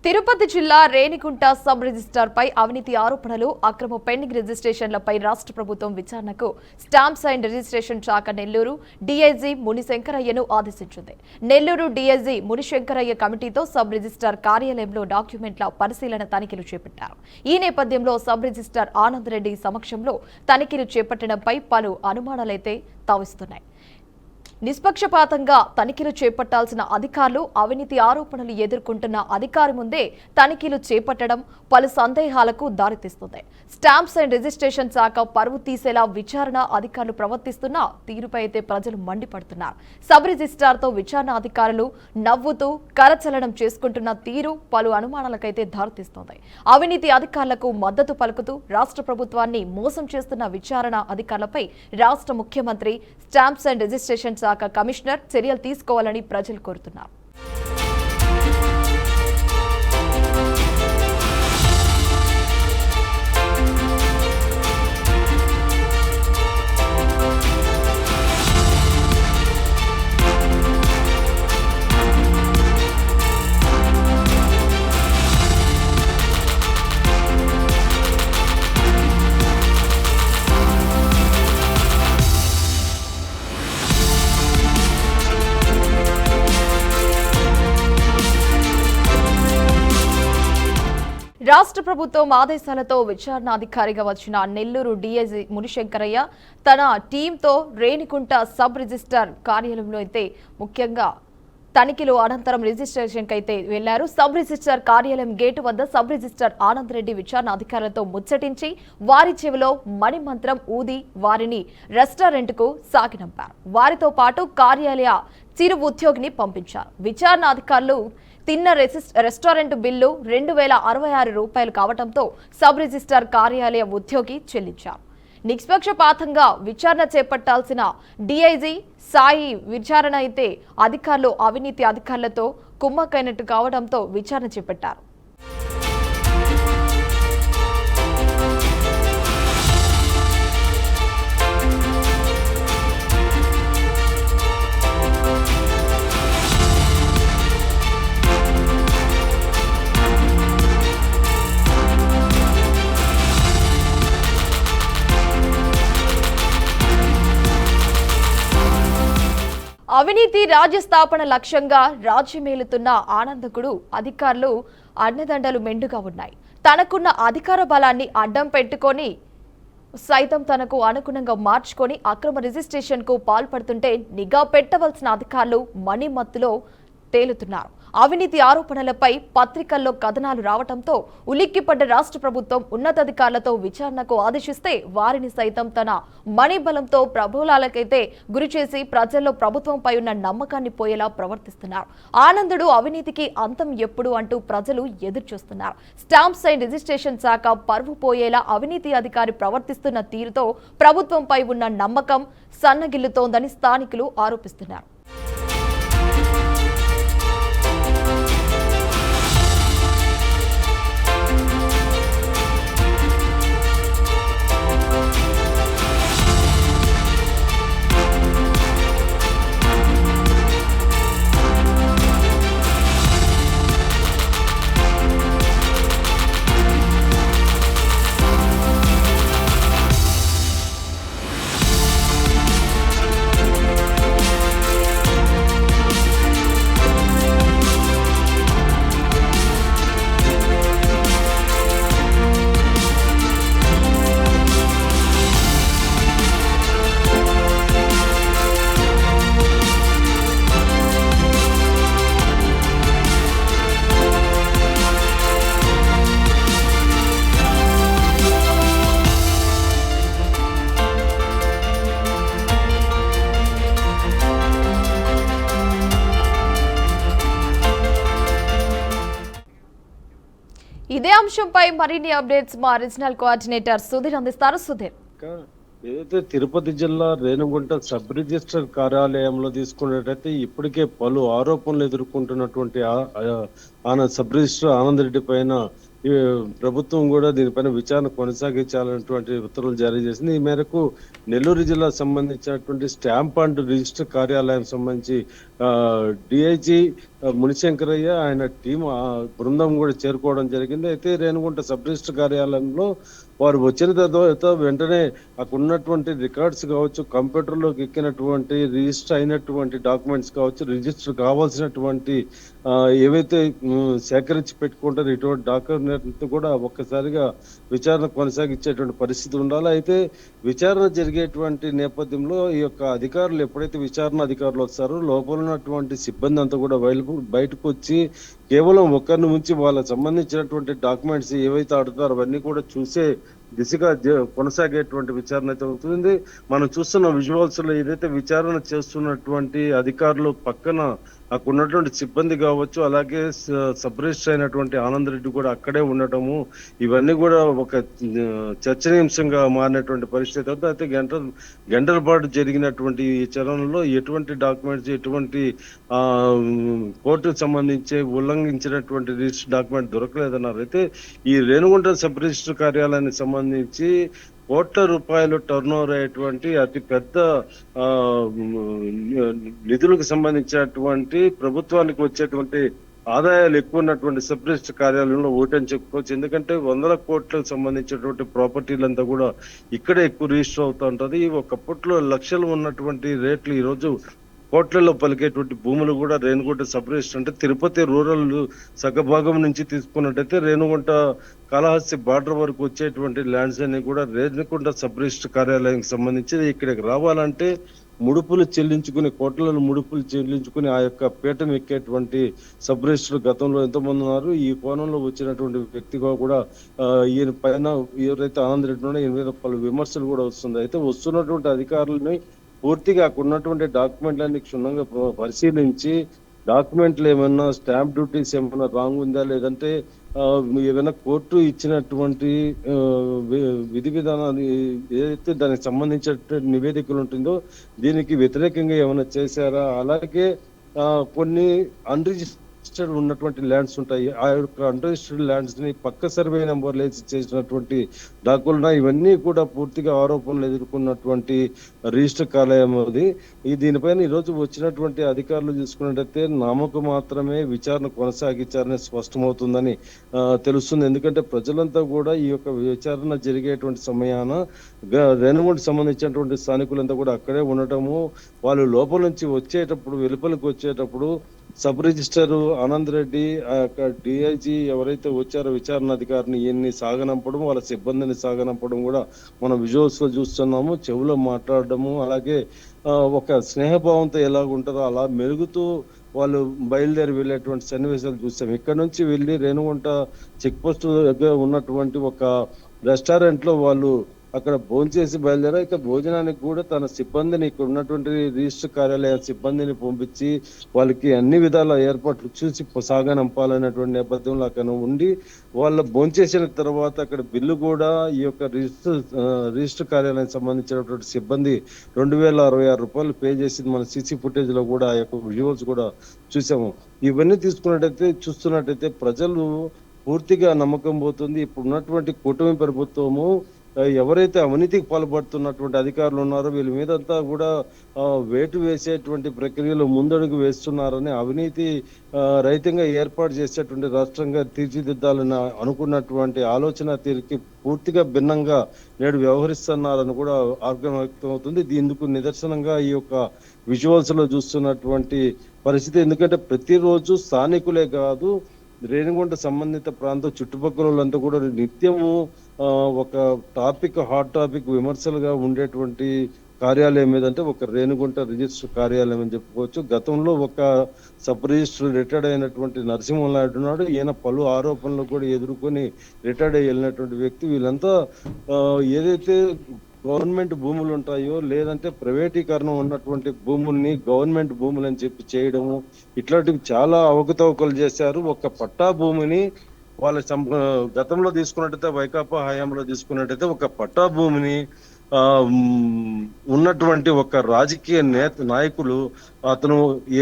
తిరుపతి జిల్లా Renigunta sub registrar పై అవినీతి ఆరోపణలు, అక్రమ పెండింగ్ రిజిస్ట్రేషన్లపై రాష్ట్ర ప్రభుత్వం విచారణకు స్టాంప్స్ అండ్ రిజిస్ట్రేషన్ శాఖ నెల్లూరు డీఐజీ మునిశంకరయ్యను ఆదేశించింది. నెల్లూరు డీఐజీ మునిశంకరయ్య కమిటీతో సబ్ రిజిస్ట్రార్ కార్యాలయంలో డాక్యుమెంట్ల పరిశీలన తనిఖీలు చేపట్టారు. ఈ నేపథ్యంలో సబ్ రిజిస్ట్రార్ ఆనంద్ రెడ్డి సమక్షంలో తనిఖీలు చేపట్టడంపై పలు అనుమానాలైతే తావిస్తున్నాయి. నిష్పక్షపాతంగా తనిఖీలు చేపట్టాల్సిన అధికారులు అవినీతి ఆరోపణలు ఎదుర్కొంటున్న అధికారి ముందే తనిఖీలు చేపట్టడం పలు సందేహాలకు దారితీస్తుంది. స్టాంప్స్ అండ్ రిజిస్ట్రేషన్ శాఖ పరువు తీసేలా విచారణ అధికారులు ప్రవర్తిస్తున్న తీరుపై అయితే ప్రజలు మండిపడుతున్నారు. సబ్ రిజిస్ట్రార్తో విచారణ అధికారులు నవ్వుతూ కరచలనం చేసుకుంటున్న తీరు పలు అనుమానాలకైతే దారితీస్తోంది. అవినీతి అధికారులకు మద్దతు పలుకుతూ రాష్ట్ర ప్రభుత్వాన్ని మోసం చేస్తున్న విచారణ అధికారులపై రాష్ట్ర ముఖ్యమంత్రి స్టాంప్స్ అండ్ రిజిస్ట్రేషన్ శాఖ కమిషనర్ చర్యలు తీసుకోవాలని ప్రజలు కోరుతున్నారు. రాష్ట్ర ప్రభుత్వం ఆదేశాలతో విచారణ అధికారిగా వచ్చిన నెల్లూరు డీఐజీ మునిశంకరయ్య తన టీంతో రేణిగుంట సబ్ రిజిస్ట్రార్ కార్యాలయంలో అయితే ముఖ్యంగా తనిఖీలు అనంతరం రిజిస్ట్రేషన్ కైతే వెళ్లారు. సబ్ రిజిస్ట్రార్ కార్యాలయం గేటు వద్ద సబ్ రిజిస్ట్రార్ ఆనంద్ రెడ్డి విచారణ అధికారులతో ముచ్చటించి వారి చెవిలో మణిమంత్రం ఊది వారిని రెస్టారెంట్ కు సాగినంపారు. వారితో పాటు కార్యాలయ చిరు ఉద్యోగిని పంపించారు. విచారణ అధికారులు తిన్న రెస్టారెంట్ బిల్లు 2066 రూపాయలు కావడంతో సబ్ రిజిస్ట్రార్ కార్యాలయ ఉద్యోగి చెల్లించారు. నిష్పక్షపాతంగా విచారణ చేపట్టాల్సిన డీఐజీ సాయి విచారణ అయితే అధికారులు అవినీతి అధికారులతో కుమ్మక్కైనట్టు కావడంతో విచారణ చేపట్టారు. అవినీతి రాజ్యస్థాపన లక్ష్యంగా రాజ్యమేలుతున్న ఆనందకుడు అధికారులు అన్నదండలు మెండుగా ఉన్నాయి. తనకున్న అధికార బలాన్ని అడ్డం పెట్టుకొని సైతం తనకు అనుగుణంగా మార్చుకొని అక్రమ రిజిస్ట్రేషన్ కు పాల్పడుతుంటే నిఘా పెట్టవలసిన అధికారులు మణిమత్తులో తేలుతున్నారు. అవినీతి ఆరోపణలపై పత్రికల్లో కథనాలు రావడంతో ఉలిక్కిపడ్డ రాష్ట్ర ప్రభుత్వం ఉన్నతాధికారులతో విచారణకు ఆదేశిస్తే వారిని సైతం తన మణిబలంతో ప్రబోలాలకైతే గురిచేసి ప్రజల్లో ప్రభుత్వంపై ఉన్న నమ్మకాన్ని పోయేలా ప్రవర్తిస్తున్నారు. ఆనందుడు అవినీతికి అంతం ఎప్పుడు అంటూ ప్రజలు ఎదురుచూస్తున్నారు. స్టాంప్స్ అండ్ రిజిస్ట్రేషన్ శాఖ పరువు పోయేలా అవినీతి అధికారి ప్రవర్తిస్తున్న తీరుతో ప్రభుత్వంపై ఉన్న నమ్మకం సన్నగిల్లుతోందని స్థానికులు ఆరోపిస్తున్నారు. ఇదే అంశంపై మరిన్ని అప్డేట్స్ మా రీజనల్ కోఆర్డినేటర్ సుధీర్ అందిస్తారు. సుధీర్, ఏదైతే తిరుపతి జిల్లా రేణిగుంట సబ్ రిజిస్టర్ కార్యాలయంలో తీసుకున్నట్టయితే ఇప్పటికే పలు ఆరోపణలు ఎదుర్కొంటున్నటువంటి సబ్ రిజిస్టర్ ఆనంద్ రెడ్డి పైన ప్రభుత్వం కూడా దీనిపైన విచారణ కొనసాగించాలన్నటువంటి ఉత్తర్వులు జారీ చేసింది. ఈ మేరకు నెల్లూరు జిల్లాకు సంబంధించినటువంటి స్టాంప్ అండ్ రిజిస్టర్ కార్యాలయం సంబంధించి డిఐజీ మునిశంకరయ్య ఆయన టీం బృందం కూడా చేరుకోవడం జరిగింది. అయితే రేణుగుంట సబ్ రిజిస్టర్ కార్యాలయంలో వారు వచ్చిన తర్వాత వెంటనే అక్కడ ఉన్నటువంటి రికార్డ్స్ కావచ్చు, కంప్యూటర్లోకి ఎక్కినటువంటి రిజిస్టర్ అయినటువంటి డాక్యుమెంట్స్ కావచ్చు, రిజిస్టర్ కావాల్సినటువంటి ఏవైతే సేకరించి పెట్టుకుంటారో ఇటువంటి డాక్యుమెంట్ కూడా ఒక్కసారిగా విచారణ కొనసాగించేటువంటి పరిస్థితి ఉండాలి. అయితే విచారణ జరిగేటువంటి నేపథ్యంలో ఈ యొక్క అధికారులు ఎప్పుడైతే విచారణ అధికారులు వస్తారో లోపల ఉన్నటువంటి సిబ్బంది అంతా కూడా బయటకు వచ్చి కేవలం ఒక్కరిని ఉంచి వాళ్ళకి సంబంధించినటువంటి డాక్యుమెంట్స్ ఏవైతే ఆడుతారో అవన్నీ కూడా చూసే దిశగా కొనసాగేటువంటి విచారణ అయితే అవుతుంది. మనం చూస్తున్న విజువల్స్ లో ఏదైతే విచారణ చేస్తున్నటువంటి అధికారులు పక్కన అక్కడ ఉన్నటువంటి సిబ్బంది కావచ్చు, అలాగే సబ్ రిజిస్టర్ అయినటువంటి ఆనంద్ రెడ్డి కూడా అక్కడే ఉండటము, ఇవన్నీ కూడా ఒక చర్చనీయాంశంగా మారినటువంటి పరిస్థితి అవుతుంది. అయితే గంటల పాటు జరిగినటువంటి ఈ విచారణలో ఎటువంటి డాక్యుమెంట్స్, ఎటువంటి కోర్టుకు సంబంధించి ఉల్లంఘించినటువంటి రిజిస్టర్ డాక్యుమెంట్ దొరకలేదన్నారు. అయితే ఈ రేణుగుంట సబ్ రిజిస్టర్ కార్యాలయానికి సంబంధించి కోట్ల రూపాయలు టర్న్ ఓవర్ అయ్యేటువంటి అతి పెద్ద నిధులకు సంబంధించినటువంటి ప్రభుత్వానికి వచ్చేటువంటి ఆదాయాలు ఎక్కువ ఉన్నటువంటి సబ్ రిజిస్టర్ కార్యాలయంలో ఓటని చెప్పుకోవచ్చు. ఎందుకంటే 100 కోట్లకు సంబంధించినటువంటి ప్రాపర్టీలంతా కూడా ఇక్కడే ఎక్కువ రిజిస్టర్ అవుతూ ఉంటది. ఒకప్పట్లో లక్షలు ఉన్నటువంటి రేట్లు ఈ రోజు కోట్లలో పలికేటువంటి భూములు కూడా రేణుగుంట సబ్ రిజిస్టర్ అంటే తిరుపతి రూరల్ సగభాగం నుంచి తీసుకున్నట్టయితే రేణుగుంట కాళహస్తి బార్డర్ వరకు వచ్చేటువంటి ల్యాండ్స్ అన్ని కూడా రేణుగుంట సబ్ రిజిస్టర్ కార్యాలయానికి సంబంధించి ఇక్కడికి రావాలంటే ముడుపులు చెల్లించుకుని కోట్లను ముడుపులు చెల్లించుకుని ఆ యొక్క పీఠం ఎక్కేటువంటి సబ్ రిజిస్టర్ గతంలో ఎంతోమంది ఉన్నారు. ఈ కోణంలో వచ్చినటువంటి వ్యక్తిగా కూడా ఈయన పైన ఎవరైతే ఆనంద్ రెడ్డి ఉన్నారో ఈయన మీద పలు విమర్శలు కూడా వస్తుంది. అయితే వస్తున్నటువంటి అధికారులని పూర్తిగా అక్కడ ఉన్నటువంటి డాక్యుమెంట్లన్నీ క్షుణ్ణంగా పరిశీలించి డాక్యుమెంట్లు ఏమన్నా స్టాంప్ డ్యూటీస్ ఏమన్నా రాంగ్ ఉందా, లేదంటే ఏమైనా కోర్టు ఇచ్చినటువంటి విధి విధానాలు ఏదైతే దానికి సంబంధించిన నివేదికలు ఉంటుందో దీనికి వ్యతిరేకంగా ఏమైనా చేశారా, అలాగే కొన్ని అన్రిజిస్టర్డ్ ఉన్నటువంటి ల్యాండ్స్ ఉంటాయి, ఆ యొక్క అన్రిజిస్టర్డ్ ల్యాండ్స్ ని పక్క సర్వే నెంబర్లు వేసి చేసినటువంటి డాక్యుమెంట్లు ఇవన్నీ కూడా పూర్తిగా ఆరోపణలు ఎదుర్కొన్నటువంటి రిజిస్టర్ కార్యాలయం అది. దీనిపైన ఈ రోజు వచ్చినటువంటి అధికారులు చూసుకున్నట్టయితే నామకు మాత్రమే విచారణ కొనసాగించారని స్పష్టమవుతుందని తెలుస్తుంది. ఎందుకంటే ప్రజలంతా కూడా ఈ యొక్క విచారణ జరిగేటువంటి సమయాన రేణుగుంట సంబంధించినటువంటి స్థానికులంతా కూడా అక్కడే ఉండటము, వాళ్ళు లోపల నుంచి వచ్చేటప్పుడు వెలుపలికి వచ్చేటప్పుడు sub register Anand Reddy DIG ఎవరైతే వచ్చారో విచారణ అధికారిని ఈయన్ని సాగనంపడం, వాళ్ళ సిబ్బందిని సాగనంపడం కూడా మనం విజువల్స్ లో చూస్తున్నాము. చెవులో మాట్లాడడము, అలాగే ఒక స్నేహభావంతో ఎలాగుంటారో అలా మెరుగుతూ వాళ్ళు బయలుదేరి వెళ్ళేటువంటి సన్నివేశాలు చూస్తాం. ఇక్కడ నుంచి వెళ్ళి రేణుగుంట చెక్ పోస్ట్ దగ్గర ఉన్నటువంటి ఒక రెస్టారెంట్ లో వాళ్ళు అక్కడ భోంచేసి బయలుదేరా. ఇక భోజనానికి కూడా తన సిబ్బందిని ఇక్కడ ఉన్నటువంటి రిజిస్టర్ కార్యాలయ సిబ్బందిని పంపించి వాళ్ళకి అన్ని విధాల ఏర్పాట్లు చూసి సాగనంపాలనేటువంటి నేపథ్యంలో అక్కడ ఉండి వాళ్ళ భోంచేసిన తర్వాత అక్కడ బిల్లు కూడా ఈ యొక్క రిజిస్టర్ కార్యాలయానికి సంబంధించినటువంటి సిబ్బంది 2066 రూపాయలు పే చేసింది మన సీసీ ఫుటేజ్ లో కూడా ఆ యొక్క విజువల్స్ కూడా చూసాము. ఇవన్నీ చూస్తున్నట్టయితే ప్రజలు పూర్తిగా నమ్మకం పోతుంది. ఇప్పుడు ఉన్నటువంటి కూటమి ప్రభుత్వము ఎవరైతే అవినీతికి పాల్పడుతున్నటువంటి అధికారులు ఉన్నారో వీళ్ళ మీదంతా కూడా వేటు వేసేటువంటి ప్రక్రియలో ముందడుగు వేస్తున్నారని, అవినీతి రహితంగా ఏర్పాటు చేసేటువంటి రాష్ట్రంగా తీర్చిదిద్దాలని అనుకున్నటువంటి ఆలోచన తీరుకి పూర్తిగా భిన్నంగా నేడు వ్యవహరిస్తున్నారని కూడా ఆర్గం వ్యక్తమవుతుంది. ఇందుకు నిదర్శనంగా ఈ యొక్క విజువల్స్ లో చూస్తున్నటువంటి పరిస్థితి. ఎందుకంటే ప్రతిరోజు స్థానికులే కాదు రేణుగుంట సంబంధిత ప్రాంతం చుట్టుపక్కల వాళ్ళంతా కూడా నిత్యము ఒక హాట్ టాపిక్ విమర్శలుగా ఉండేటువంటి కార్యాలయం ఏదంటే ఒక రేణుగుంట రిజిస్టర్ కార్యాలయం అని చెప్పుకోవచ్చు. గతంలో ఒక సబ్ రిజిస్టర్ రిటైర్డ్ అయినటువంటి నరసింహనాయుడు ఉన్నాడు. ఈయన పలు ఆరోపణలు కూడా ఎదుర్కొని రిటైర్డ్ అయ్యి వెళ్ళినటువంటి వ్యక్తి. వీళ్ళంతా ఏదైతే గవర్నమెంట్ భూములు ఉంటాయో లేదంటే ప్రైవేటీకరణ ఉన్నటువంటి భూముల్ని గవర్నమెంట్ భూములు అని చెప్పి చేయడము, ఇట్లాంటివి చాలా అవకతవకలు చేశారు. ఒక పట్టా భూమిని వాళ్ళ గతంలో తీసుకున్నట్టయితే వైకాపా హయాంలో తీసుకున్నట్టయితే ఒక పట్టా భూమిని ఉన్నటువంటి ఒక రాజకీయ నాయకులు అతను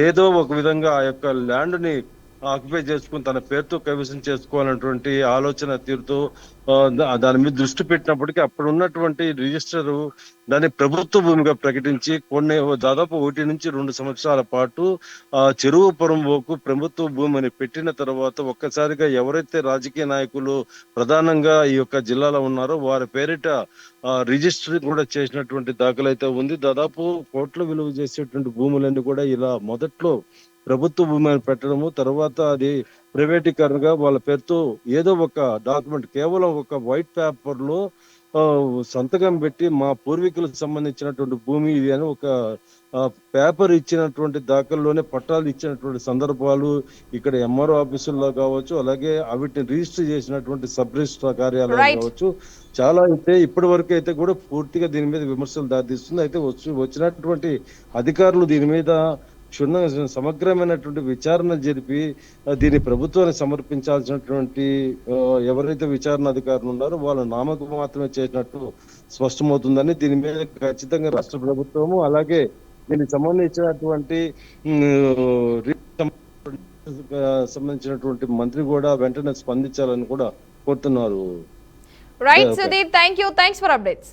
ఏదో ఒక విధంగా ఆ యొక్క ల్యాండ్ ని ఆక్యుపై చేసుకుని తన పేరుతో కైవసం చేసుకోవాలన్నటువంటి ఆలోచన తీరుతో దాని మీద దృష్టి పెట్టినప్పటికీ అప్పుడు ఉన్నటువంటి రిజిస్టర్ దాన్ని ప్రభుత్వ భూమిగా ప్రకటించి దాదాపు 1 నుంచి 2 సంవత్సరాల పాటు చెరువు పొరంబోకు ప్రభుత్వ భూమి అని పెట్టిన తర్వాత ఒక్కసారిగా ఎవరైతే రాజకీయ నాయకులు ప్రధానంగా ఈ యొక్క జిల్లాలో ఉన్నారో వారి పేరిట రిజిస్టర్ కూడా చేసినటువంటి దాఖలైతే ఉంది. దాదాపు కోట్ల విలువ చేసేటువంటి భూములన్నీ కూడా ఇలా మొదట్లో ప్రభుత్వ భూమి అని పెట్టడము, తర్వాత అది ప్రైవేటీకరణగా వాళ్ళ పేరుతో ఏదో ఒక డాక్యుమెంట్ కేవలం ఒక వైట్ పేపర్ లో సంతకం పెట్టి మా పూర్వీకులకు సంబంధించినటువంటి భూమి ఇది అని ఒక పేపర్ ఇచ్చినటువంటి దాఖల్లోనే పట్టాలు ఇచ్చినటువంటి సందర్భాలు ఇక్కడ ఎంఆర్ఓ ఆఫీసుల్లో కావచ్చు, అలాగే వీటిని రిజిస్టర్ చేసినటువంటి సబ్ రిజిస్ట్రార్ కార్యాలయం రైట్. కావచ్చు. చాలా అయితే ఇప్పటి వరకు అయితే కూడా పూర్తిగా దీని మీద విమర్శలు దారితీస్తుంది. అయితే వచ్చినటువంటి అధికారులు దీని మీద సమగ్రమైనటువంటి విచారణ జరిపి దీన్ని ప్రభుత్వానికి సమర్పించాల్సినటువంటి ఎవరైతే విచారణ అధికారులు ఉన్నారో వాళ్ళ నామకు మాత్రమే చేసినట్టు స్పష్టమవుతుందని, దీని మీద ఖచ్చితంగా రాష్ట్ర ప్రభుత్వము అలాగే దీనికి సంబంధించినటువంటి సంబంధించినటువంటి మంత్రి కూడా వెంటనే స్పందించాలని కూడా కోరుతున్నారు. Right Sudeep, thanks for updates.